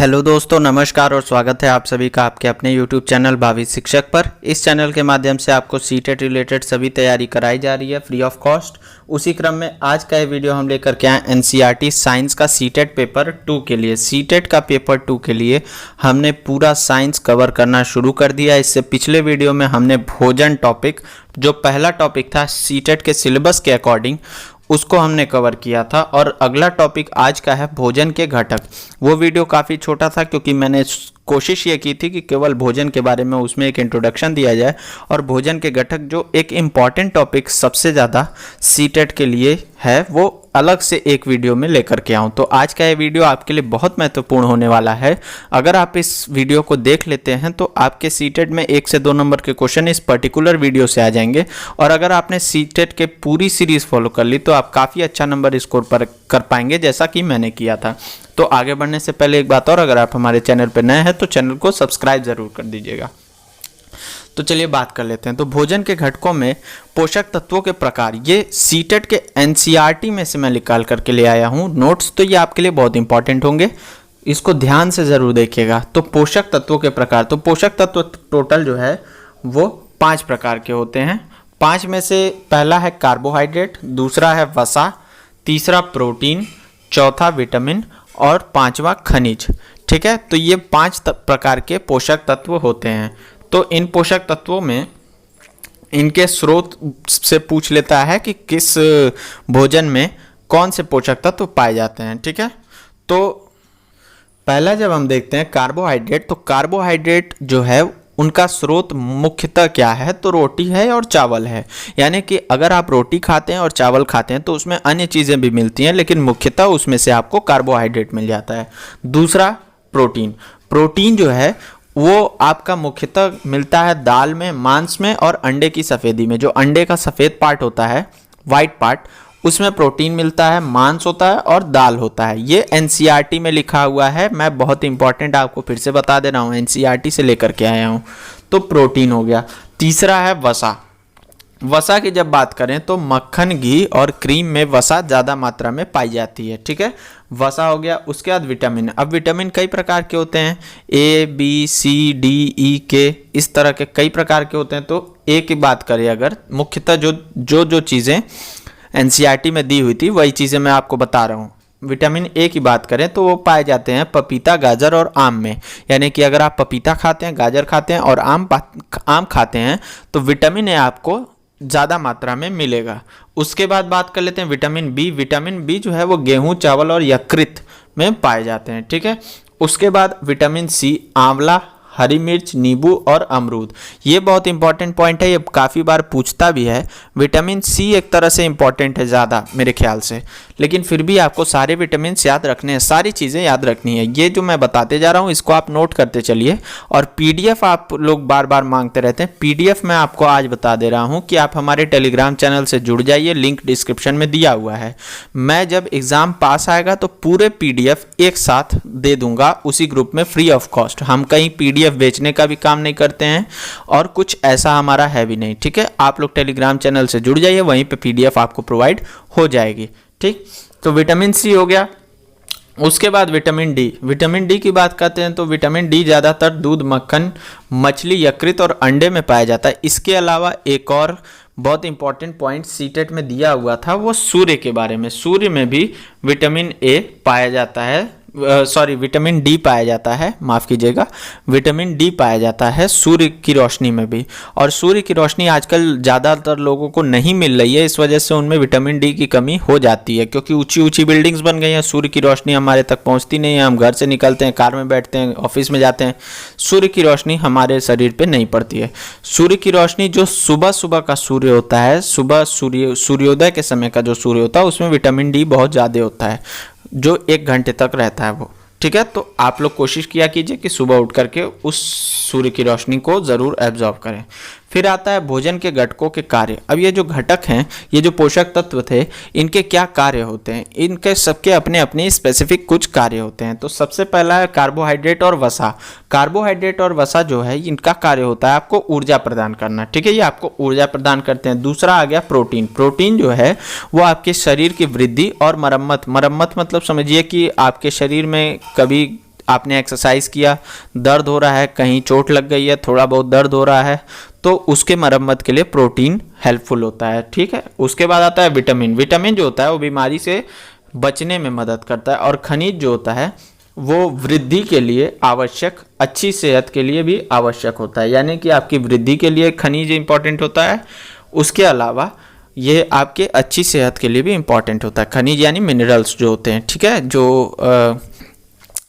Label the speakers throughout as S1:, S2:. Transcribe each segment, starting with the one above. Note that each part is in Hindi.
S1: हेलो दोस्तों, नमस्कार और स्वागत है आप सभी का आपके अपने YouTube चैनल भावी शिक्षक पर। इस चैनल के माध्यम से आपको सीटेट रिलेटेड सभी तैयारी कराई जा रही है फ्री ऑफ कॉस्ट। उसी क्रम में आज का ये वीडियो हम लेकर के आए एनसीईआरटी साइंस का सीटेट पेपर 2 के लिए। सीटेट का पेपर 2 के लिए हमने पूरा साइंस कवर करना शुरू कर दिया। इससे पिछले वीडियो में हमने भोजन टॉपिक, जो पहला टॉपिक था सीटेट के सिलेबस के अकॉर्डिंग, उसको हमने कवर किया था। और अगला टॉपिक आज का है भोजन के घटक। वो वीडियो काफ़ी छोटा था क्योंकि मैंने कोशिश ये की थी कि केवल भोजन के बारे में उसमें एक इंट्रोडक्शन दिया जाए और भोजन के घटक जो एक इम्पॉर्टेंट टॉपिक सबसे ज़्यादा सीटेट के लिए है वो अलग से एक वीडियो में लेकर के आऊँ। तो आज का ये वीडियो आपके लिए बहुत महत्वपूर्ण होने वाला है। अगर आप इस वीडियो को देख लेते हैं तो आपके सीटेट में 1 से 2 नंबर के क्वेश्चन इस पर्टिकुलर वीडियो से आ जाएंगे। और अगर आपने सीटेट के पूरी सीरीज़ फॉलो कर ली तो आप काफ़ी अच्छा नंबर स्कोर पर कर पाएंगे, जैसा कि मैंने किया था। तो आगे बढ़ने से पहले एक बात और, अगर आप हमारे चैनल पर नए हैं तो चैनल को सब्सक्राइब ज़रूर कर दीजिएगा। तो चलिए बात कर लेते हैं। तो भोजन के घटकों में पोषक तत्वों के प्रकार, ये सीटेट के एनसीईआरटी में से मैं निकाल करके ले आया हूँ नोट्स, तो ये आपके लिए बहुत इंपॉर्टेंट होंगे, इसको ध्यान से ज़रूर देखिएगा। तो पोषक तत्वों के प्रकार, तो पोषक तत्व टोटल जो है वो 5 प्रकार के होते हैं। 5 में से पहला है कार्बोहाइड्रेट, दूसरा है वसा, तीसरा प्रोटीन, चौथा विटामिन और 5वां खनिज। ठीक है, तो ये 5 प्रकार के पोषक तत्व होते हैं। तो इन पोषक तत्वों में इनके स्रोत से पूछ लेता है कि किस भोजन में कौन से पोषक तत्व पाए जाते हैं। ठीक है, तो पहला जब हम देखते हैं कार्बोहाइड्रेट, तो कार्बोहाइड्रेट जो है उनका स्रोत मुख्यतः क्या है, तो रोटी है और चावल है। यानी कि अगर आप रोटी खाते हैं और चावल खाते हैं तो उसमें अन्य चीज़ें भी मिलती हैं, लेकिन मुख्यतः उसमें से आपको कार्बोहाइड्रेट मिल जाता है। दूसरा प्रोटीन, प्रोटीन जो है वो आपका मुख्यतः मिलता है दाल में, मांस में और अंडे की सफ़ेदी में। जो अंडे का सफ़ेद पार्ट होता है, वाइट पार्ट, उसमें प्रोटीन मिलता है, मांस होता है और दाल होता है। ये एनसीईआरटी में लिखा हुआ है, मैं बहुत इंपॉर्टेंट आपको फिर से बता दे रहा हूँ, एनसीईआरटी से लेकर के आया हूँ। तो प्रोटीन हो गया। तीसरा है वसा। वसा की जब बात करें तो मक्खन, घी और क्रीम में वसा ज़्यादा मात्रा में पाई जाती है। ठीक है, वसा हो गया। उसके बाद विटामिन। अब विटामिन कई प्रकार के होते हैं, A B C D E के, इस तरह के कई प्रकार के होते हैं। तो ए की बात करें अगर, मुख्यतः जो चीज़ें एनसीईआरटी में दी हुई थी वही चीज़ें मैं आपको बता रहा हूँ। विटामिन ए की बात करें तो वो पाए जाते हैं पपीता, गाजर और आम में। यानी कि अगर आप पपीता खाते हैं, गाजर खाते हैं और आम खाते हैं तो विटामिन ए आपको ज़्यादा मात्रा में मिलेगा। उसके बाद बात कर लेते हैं विटामिन बी। विटामिन बी जो है वो गेहूं, चावल और यकृत में पाए जाते हैं। ठीक है, उसके बाद विटामिन सी, आंवला, हरी मिर्च, नींबू और अमरूद। ये बहुत इंपॉर्टेंट पॉइंट है, ये काफ़ी बार पूछता भी है। विटामिन सी एक तरह से इंपॉर्टेंट है ज़्यादा मेरे ख्याल से, लेकिन फिर भी आपको सारे विटामिन याद रखने हैं, सारी चीज़ें याद रखनी है। ये जो मैं बताते जा रहा हूँ इसको आप नोट करते चलिए। और पीडीएफ आप लोग बार बार मांगते रहते हैं, पीडीएफ मैं आपको आज बता दे रहा हूँ कि आप हमारे टेलीग्राम चैनल से जुड़ जाइए, लिंक डिस्क्रिप्शन में दिया हुआ है। मैं जब एग्ज़ाम पास आएगा तो पूरे पीडीएफ एक साथ दे दूंगा उसी ग्रुप में फ्री ऑफ कॉस्ट। हम कहीं पीडीएफ बेचने का भी काम नहीं करते हैं और कुछ ऐसा हमारा है भी नहीं। ठीक है, आप लोग टेलीग्राम चैनल से जुड़ जाइए, वहीं पे पीडीएफ आपको प्रोवाइड हो जाएगी। ठीक, तो विटामिन सी हो गया। उसके बाद विटामिन डी। विटामिन डी की बात करते हैं तो विटामिन डी ज़्यादातर दूध, मक्खन, मछली, यकृत और अंडे में पाया जाता है। इसके अलावा एक और बहुत इंपॉर्टेंट पॉइंट सीटेट में दिया हुआ था, वो सूर्य के बारे में। सूर्य में भी विटामिन ए पाया जाता है, विटामिन डी पाया जाता है, माफ़ कीजिएगा, विटामिन डी पाया जाता है सूर्य की रोशनी में भी। और सूर्य की रोशनी आजकल ज़्यादातर लोगों को नहीं मिल रही है, इस वजह से उनमें विटामिन डी की कमी हो जाती है, क्योंकि ऊंची ऊंची बिल्डिंग्स बन गई हैं, सूर्य की रोशनी हमारे तक पहुंचती नहीं है। हम घर से निकलते हैं, कार में बैठते हैं, ऑफिस में जाते हैं, सूर्य की रोशनी हमारे शरीर पर नहीं पड़ती है। सूर्य की रोशनी जो सुबह सुबह का सूर्य होता है, सुबह सूर्योदय के समय का जो सूर्य होता है, उसमें विटामिन डी बहुत ज़्यादा होता है, जो 1 घंटे तक रहता है वो। ठीक है, तो आप लोग कोशिश किया कीजिए कि सुबह उठ करके उस सूर्य की रोशनी को ज़रूर एब्जॉर्ब करें। फिर आता है भोजन के घटकों के कार्य। अब ये जो घटक हैं, ये जो पोषक तत्व थे, इनके क्या कार्य होते हैं? इनके सबके अपने अपने स्पेसिफिक कुछ कार्य होते हैं। तो सबसे पहला है कार्बोहाइड्रेट और वसा। कार्बोहाइड्रेट और वसा जो है, इनका कार्य होता है आपको ऊर्जा प्रदान करना। ठीक है, ये आपको ऊर्जा प्रदान करते हैं। दूसरा आ गया प्रोटीन। प्रोटीन जो है वो आपके शरीर की वृद्धि और मरम्मत मतलब समझिए कि आपके शरीर में कभी आपने एक्सरसाइज किया, दर्द हो रहा है, कहीं चोट लग गई है, थोड़ा बहुत दर्द हो रहा है, तो उसके मरम्मत के लिए प्रोटीन हेल्पफुल होता है। ठीक है, उसके बाद आता है विटामिन। विटामिन जो होता है वो बीमारी से बचने में मदद करता है, और खनिज जो होता है वो वृद्धि के लिए आवश्यक, अच्छी सेहत के लिए भी आवश्यक होता है। यानी कि आपकी वृद्धि के लिए खनिज इंपॉर्टेंट होता है, उसके अलावा ये आपके अच्छी सेहत के लिए भी इंपॉर्टेंट होता है। खनिज यानी मिनरल्स जो होते हैं, ठीक है, जो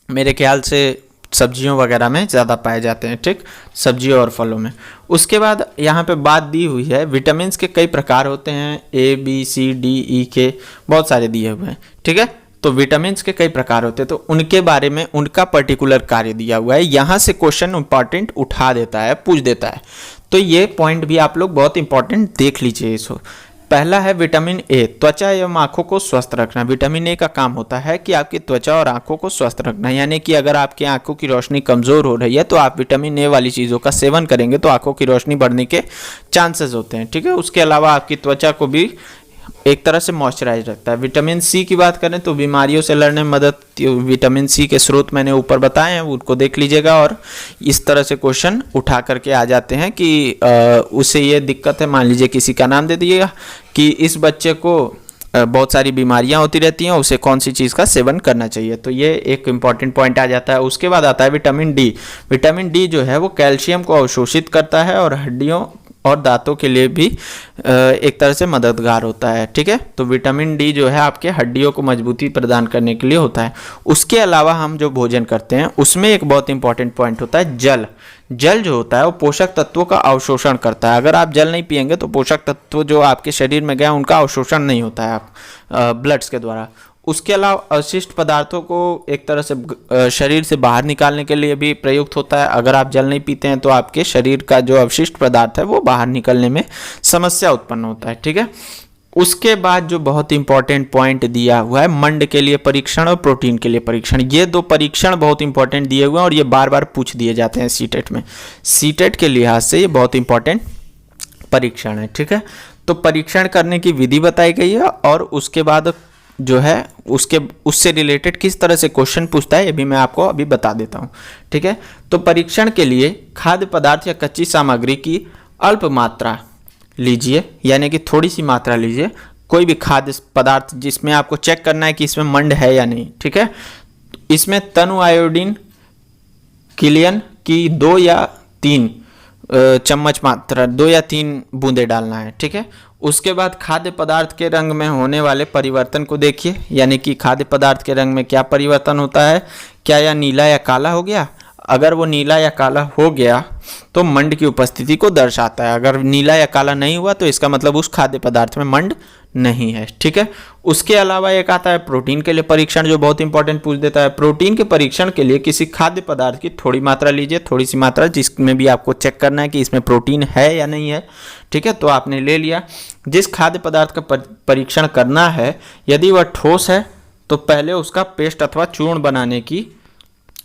S1: मेरे ख्याल से सब्जियों वगैरह में ज़्यादा पाए जाते हैं, ठीक, सब्जियों और फलों में। उसके बाद यहाँ पे बात दी हुई है, विटामिन के कई प्रकार होते हैं, A B C D E K, बहुत सारे दिए हुए हैं। ठीक है, तो विटामिन के कई प्रकार होते हैं, तो उनके बारे में उनका पर्टिकुलर कार्य दिया हुआ है। यहाँ से क्वेश्चन इंपॉर्टेंट उठा देता है, पूछ देता है, तो ये पॉइंट भी आप लोग बहुत इंपॉर्टेंट देख लीजिए इसको। पहला है विटामिन ए, त्वचा एवं आंखों को स्वस्थ रखना। विटामिन ए का काम होता है कि आपकी त्वचा और आंखों को स्वस्थ रखना, यानी कि अगर आपकी आंखों की रोशनी कमज़ोर हो रही है तो आप विटामिन ए वाली चीज़ों का सेवन करेंगे तो आंखों की रोशनी बढ़ने के चांसेस होते हैं। ठीक है, उसके अलावा आपकी त्वचा को भी एक तरह से मॉइस्चराइज रखता है। विटामिन सी की बात करें तो बीमारियों से लड़ने में मदद, विटामिन सी के स्रोत मैंने ऊपर बताए हैं, उनको देख लीजिएगा। और इस तरह से क्वेश्चन उठा करके आ जाते हैं कि उसे ये दिक्कत है, मान लीजिए किसी का नाम दे दीजिएगा कि इस बच्चे को बहुत सारी बीमारियां होती रहती हैं, उसे कौन सी चीज़ का सेवन करना चाहिए, तो ये एक इंपॉर्टेंट पॉइंट आ जाता है। उसके बाद आता है विटामिन डी। विटामिन डी जो है वो कैल्शियम को अवशोषित करता है और हड्डियों और दांतों के लिए भी एक तरह से मददगार होता है। ठीक है, तो विटामिन डी जो है आपके हड्डियों को मजबूती प्रदान करने के लिए होता है। उसके अलावा हम जो भोजन करते हैं उसमें एक बहुत इंपॉर्टेंट पॉइंट होता है जल। जल जो होता है वो पोषक तत्वों का अवशोषण करता है। अगर आप जल नहीं पिएंगे तो पोषक तत्व जो आपके शरीर में गए उनका अवशोषण नहीं होता है आप ब्लड्स के द्वारा। उसके अलावा अवशिष्ट पदार्थों को एक तरह से शरीर से बाहर निकालने के लिए भी प्रयुक्त होता है। अगर आप जल नहीं पीते हैं तो आपके शरीर का जो अवशिष्ट पदार्थ है वो बाहर निकलने में समस्या उत्पन्न होता है। ठीक है, उसके बाद जो बहुत इंपॉर्टेंट पॉइंट दिया हुआ है मंड के लिए परीक्षण और प्रोटीन के लिए परीक्षण, ये दो परीक्षण बहुत इंपॉर्टेंट दिए हुए हैं और ये बार बार पूछ दिए जाते हैं सीटेट में। सीटेट के लिहाज से ये बहुत इंपॉर्टेंट परीक्षण है। ठीक है, तो परीक्षण करने की विधि बताई गई है और उसके बाद जो है उससे रिलेटेड किस तरह से क्वेश्चन पूछता है ये भी मैं आपको अभी बता देता हूँ। ठीक है, तो परीक्षण के लिए खाद्य पदार्थ या कच्ची सामग्री की अल्प मात्रा लीजिए, यानी कि थोड़ी सी मात्रा लीजिए, कोई भी खाद्य पदार्थ जिसमें आपको चेक करना है कि इसमें मंड है या नहीं। ठीक है, इसमें तनु आयोडीन किलियन की 2 या 3 चम्मच मात्रा, 2 या 3 बूंदे डालना है। ठीक है, उसके बाद खाद्य पदार्थ के रंग में होने वाले परिवर्तन को देखिए, यानी कि खाद्य पदार्थ के रंग में क्या परिवर्तन होता है, क्या यह नीला या काला हो गया। अगर वो नीला या काला हो गया तो मंड की उपस्थिति को दर्शाता है। अगर नीला या काला नहीं हुआ तो इसका मतलब उस खाद्य पदार्थ में मंड नहीं है। ठीक है, उसके अलावा एक आता है प्रोटीन के लिए परीक्षण, जो बहुत इंपॉर्टेंट पूछ देता है। प्रोटीन के परीक्षण के लिए किसी खाद्य पदार्थ की थोड़ी मात्रा लीजिए, थोड़ी सी मात्रा, जिसमें भी आपको चेक करना है कि इसमें प्रोटीन है या नहीं है। ठीक है, तो आपने ले लिया। जिस खाद्य पदार्थ का परीक्षण करना है, यदि वह ठोस है तो पहले उसका पेस्ट अथवा चूर्ण बनाने की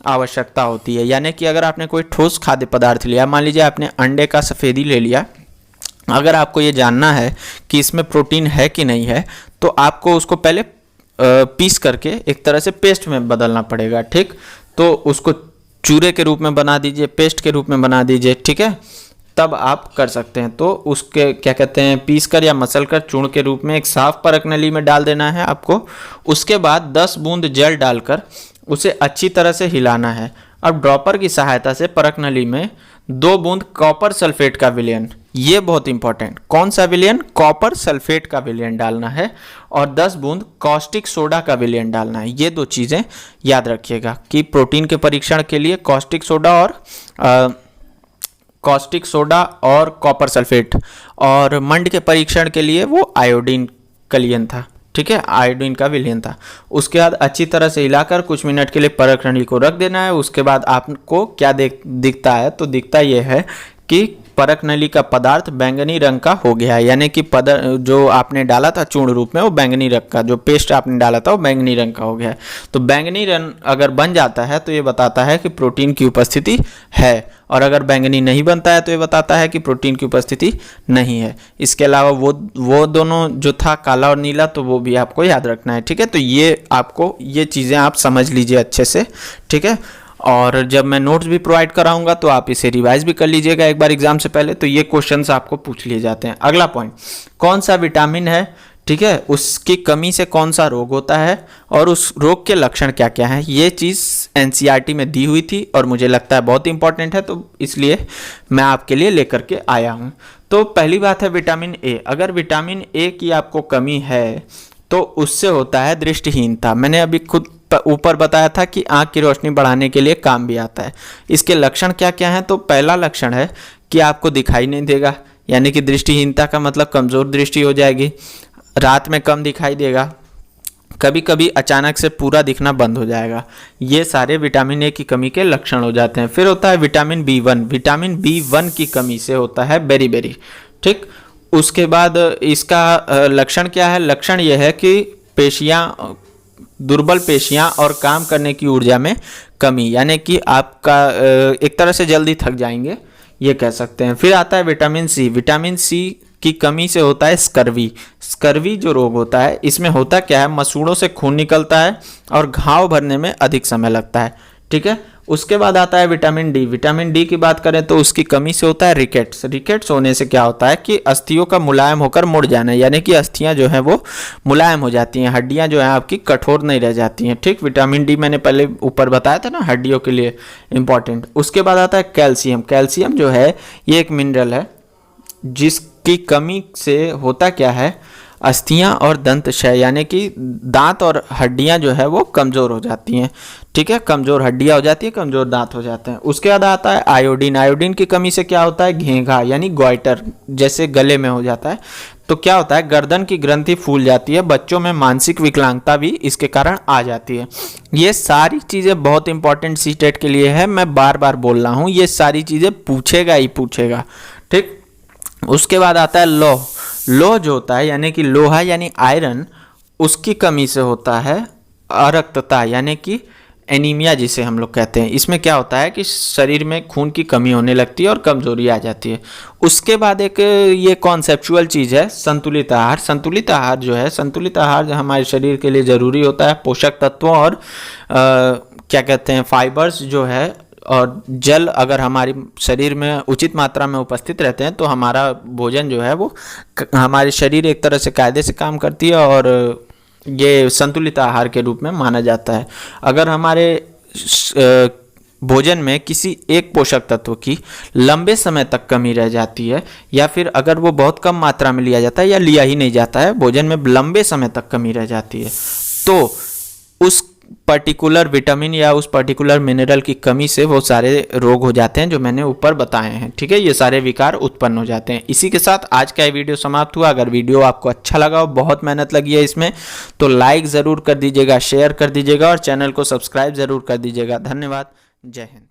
S1: आवश्यकता होती है। यानी कि अगर आपने कोई ठोस खाद्य पदार्थ लिया, मान लीजिए आपने अंडे का सफ़ेदी ले लिया, अगर आपको ये जानना है कि इसमें प्रोटीन है कि नहीं है तो आपको उसको पहले पीस करके एक तरह से पेस्ट में बदलना पड़ेगा। ठीक, तो उसको चूरे के रूप में बना दीजिए, पेस्ट के रूप में बना दीजिए। ठीक है, तब आप कर सकते हैं। तो उसके क्या कहते हैं, पीस कर या मसल कर चूर्ण के रूप में एक साफ परख नली में डाल देना है आपको। उसके बाद 10 बूंद जल डालकर उसे अच्छी तरह से हिलाना है। अब ड्रॉपर की सहायता से परख नली में 2 बूंद कॉपर सल्फेट का विलयन, ये बहुत इंपॉर्टेंट, कौन सा विलयन, कॉपर सल्फेट का विलयन डालना है, और 10 बूंद कॉस्टिक सोडा का विलयन डालना है। ये 2 चीज़ें याद रखिएगा कि प्रोटीन के परीक्षण के लिए कॉस्टिक सोडा और कॉपर सल्फेट, और मंड के परीक्षण के लिए वो आयोडीन कलियन था। ठीक है, आयोडीन का विलयन था। उसके बाद अच्छी तरह से हिलाकर कुछ मिनट के लिए परख नली को रख देना है। उसके बाद आपको क्या दिखता है, तो दिखता यह है कि परख नली का पदार्थ बैंगनी रंग का हो गया है, यानी कि जो आपने डाला था चूर्ण रूप में वो बैंगनी रंग का, जो पेस्ट आपने डाला था वो बैंगनी रंग का हो गया है। तो बैंगनी रंग अगर बन जाता है तो ये बताता है कि प्रोटीन की उपस्थिति है, और अगर बैंगनी नहीं बनता है तो ये बताता है कि प्रोटीन की उपस्थिति नहीं है। इसके अलावा वो दोनों जो था काला और नीला, तो वो भी आपको याद रखना है। ठीक है, तो ये आपको ये चीज़ें आप समझ लीजिए अच्छे से। ठीक है, और जब मैं नोट्स भी प्रोवाइड कराऊंगा तो आप इसे रिवाइज भी कर लीजिएगा एक बार एग्जाम से पहले। तो ये क्वेश्चंस आपको पूछ लिए जाते हैं। अगला पॉइंट, कौन सा विटामिन है, ठीक है, उसकी कमी से कौन सा रोग होता है और उस रोग के लक्षण क्या क्या हैं। ये चीज़ एनसीईआरटी में दी हुई थी और मुझे लगता है बहुत इंपॉर्टेंट है, तो इसलिए मैं आपके लिए लेकर के आया हूँ। तो पहली बात है विटामिन ए। अगर विटामिन ए की आपको कमी है तो उससे होता है दृष्टिहीनता। मैंने अभी खुद ऊपर बताया था कि आँख की रोशनी बढ़ाने के लिए काम भी आता है। इसके लक्षण क्या क्या हैं, तो पहला लक्षण है कि आपको दिखाई नहीं देगा, यानी कि दृष्टिहीनता का मतलब कमज़ोर दृष्टि हो जाएगी, रात में कम दिखाई देगा, कभी कभी अचानक से पूरा दिखना बंद हो जाएगा। ये सारे विटामिन ए की कमी के लक्षण हो जाते हैं। फिर होता है विटामिन बी1। विटामिन बी1 की कमी से होता है बेरी, ठीक। उसके बाद इसका लक्षण क्या है, लक्षण यह है कि पेशियाँ, दुर्बल पेशियाँ और काम करने की ऊर्जा में कमी, यानी कि आपका एक तरह से जल्दी थक जाएंगे, ये कह सकते हैं। फिर आता है विटामिन सी। विटामिन सी की कमी से होता है स्कर्वी। स्कर्वी जो रोग होता है, इसमें होता क्या है, मसूड़ों से खून निकलता है और घाव भरने में अधिक समय लगता है, ठीक है। उसके बाद आता है विटामिन डी। विटामिन डी की बात करें तो उसकी कमी से होता है रिकेट्स। रिकेट्स होने से क्या होता है कि अस्थियों का मुलायम होकर मुड़ जाना, यानी कि अस्थियां जो हैं वो मुलायम हो जाती हैं, हड्डियां जो हैं आपकी कठोर नहीं रह जाती हैं, ठीक। विटामिन डी मैंने पहले ऊपर बताया था ना, हड्डियों के लिए इंपॉर्टेंट। उसके बाद आता है कैल्शियम। कैल्शियम जो है ये एक मिनरल है जिसकी कमी से होता क्या है, अस्थियां और दंत क्षय, यानी कि दांत और हड्डियां जो है वो कमज़ोर हो जाती हैं, ठीक है। कमज़ोर हड्डियां हो जाती है, कमज़ोर दांत हो जाते हैं। उसके बाद आता है आयोडीन। आयोडीन की कमी से क्या होता है, घेंघा यानी ग्वाइटर जैसे गले में हो जाता है। तो क्या होता है, गर्दन की ग्रंथि फूल जाती है। बच्चों में मानसिक विकलांगता भी इसके कारण आ जाती है। ये सारी चीज़ें बहुत इंपॉर्टेंट सीटेट के लिए है, मैं बार बार बोल रहा हूँ, ये सारी चीज़ें पूछेगा ही पूछेगा, ठीक। उसके बाद आता है लौह। लौह जो होता है यानी कि लोहा यानी आयरन, उसकी कमी से होता है अरक्तता, यानी कि एनीमिया जिसे हम लोग कहते हैं। इसमें क्या होता है कि शरीर में खून की कमी होने लगती है और कमजोरी आ जाती है। उसके बाद एक ये कॉन्सेप्चुअल चीज़ है संतुलित आहार। संतुलित आहार जो है, संतुलित आहार हमारे शरीर के लिए ज़रूरी होता है। पोषक तत्वों और क्या कहते हैं फाइबर्स जो है और जल अगर हमारे शरीर में उचित मात्रा में उपस्थित रहते हैं तो हमारा भोजन जो है वो हमारे शरीर एक तरह से कायदे से काम करती है और ये संतुलित आहार के रूप में माना जाता है। अगर हमारे भोजन में किसी एक पोषक तत्व की लंबे समय तक कमी रह जाती है या फिर अगर वो बहुत कम मात्रा में लिया जाता है या लिया ही नहीं जाता है, भोजन में लंबे समय तक कमी रह जाती है, तो उस पर्टिकुलर विटामिन या उस पर्टिकुलर मिनरल की कमी से वो सारे रोग हो जाते हैं जो मैंने ऊपर बताए हैं, ठीक है। ये सारे विकार उत्पन्न हो जाते हैं। इसी के साथ आज का ये वीडियो समाप्त हुआ। अगर वीडियो आपको अच्छा लगा हो, बहुत मेहनत लगी है इसमें, तो लाइक ज़रूर कर दीजिएगा, शेयर कर दीजिएगा और चैनल को सब्सक्राइब ज़रूर कर दीजिएगा। धन्यवाद। जय हिंद।